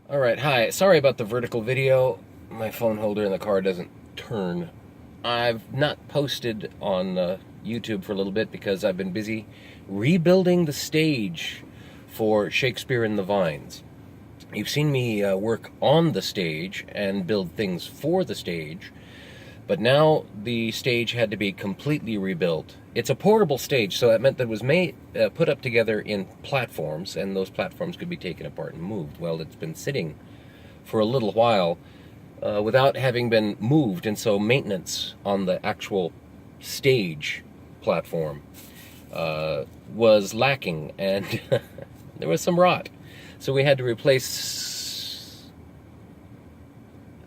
Alright, hi. Sorry about the vertical video. My phone holder in the car doesn't turn. I've not posted on YouTube for a little bit because I've been busy rebuilding the stage for Shakespeare in the Vines. You've seen me work on the stage and build things for the stage, but now the stage had to be completely rebuilt. It's a portable stage, so that meant that it was put up together in platforms, and those platforms could be taken apart and moved. Well, it's been sitting for a little while without having been moved, and so maintenance on the actual stage platform was lacking, and there was some rot. So we had to replace,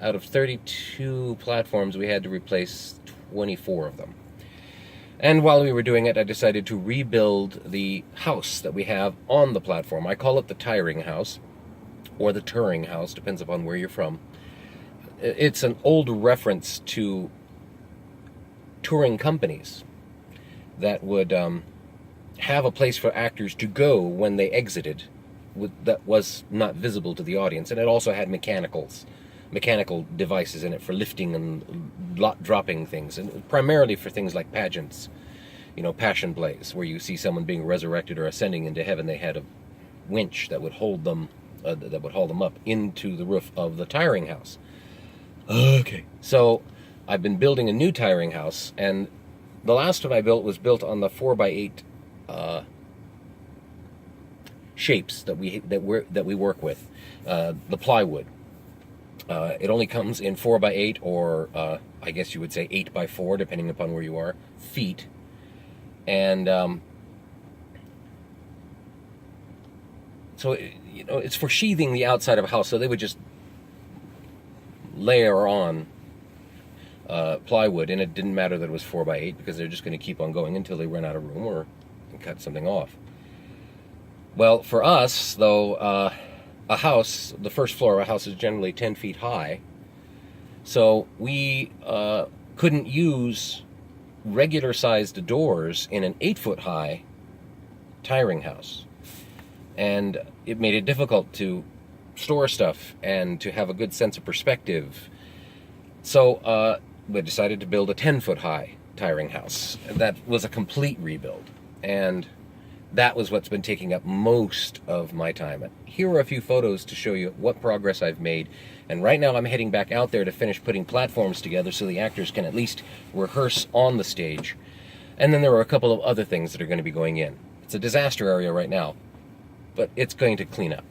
out of 32 platforms, we had to replace 24 of them. And while we were doing it, I decided to rebuild the house that we have on the platform. I call it the tiring house, or the touring house, depends upon where you're from. It's an old reference to touring companies that would have a place for actors to go when they exited that was not visible to the audience. And it also had mechanical devices in it for lifting and dropping things, and primarily for things like pageants, passion plays, where you see someone being resurrected or ascending into heaven. They had a winch that would hold them up into the roof of the tiring house. Okay, so I've been building a new tiring house, and the last one I built was built on the 4x8 shapes that we work with, the plywood. It only comes in 4x8, or I guess you would say 8x4, depending upon where you are, feet. And so it's for sheathing the outside of a house. So they would just layer on plywood, and it didn't matter that it was 4x8 because they're just going to keep on going until they run out of room or cut something off. Well, for us, though, a house, the first floor of a house is generally 10 feet high, so we couldn't use regular-sized doors in an 8-foot-high tiring house. And it made it difficult to store stuff and to have a good sense of perspective. So we decided to build a 10-foot-high tiring house. That was a complete rebuild, and that was what's been taking up most of my time. Here are a few photos to show you what progress I've made. And right now I'm heading back out there to finish putting platforms together so the actors can at least rehearse on the stage. And then there are a couple of other things that are going to be going in. It's a disaster area right now, but it's going to clean up.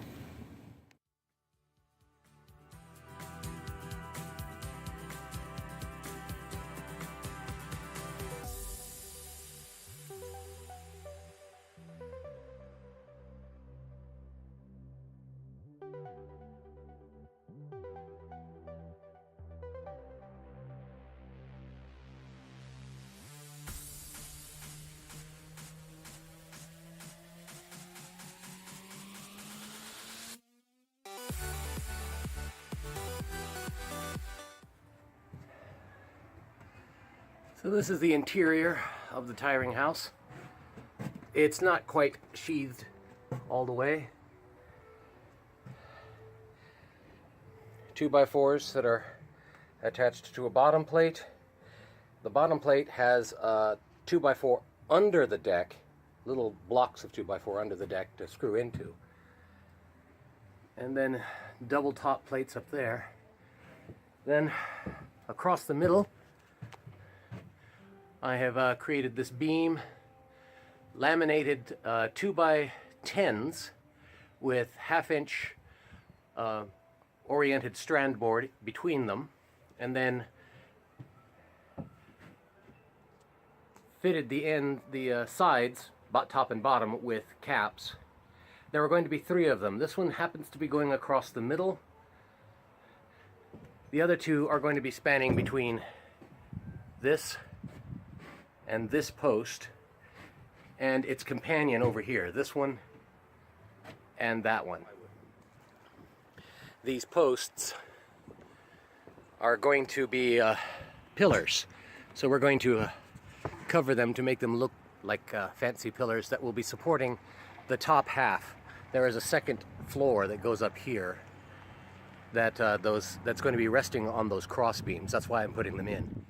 So this is the interior of the tiring house. It's not quite sheathed all the way. 2x4s that are attached to a bottom plate. The bottom plate has a 2x4 under the deck, little blocks of 2x4 under the deck to screw into. And then double top plates up there. Then across the middle, I have created this beam, laminated 2x10s with 1/2-inch oriented strand board between them, and then fitted the sides, top and bottom, with caps. There are going to be 3 of them. This one happens to be going across the middle. The other 2 are going to be spanning between this and this post and its companion over here, this one and that one. These posts are going to be pillars, so we're going to cover them to make them look like fancy pillars that will be supporting the top half. There is a second floor that goes up here, that's going to be resting on those cross beams. That's why I'm putting them in.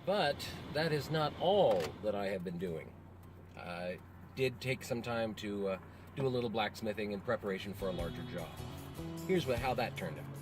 But that is not all that I have been doing. I did take some time to do a little blacksmithing in preparation for a larger job. Here's how that turned out.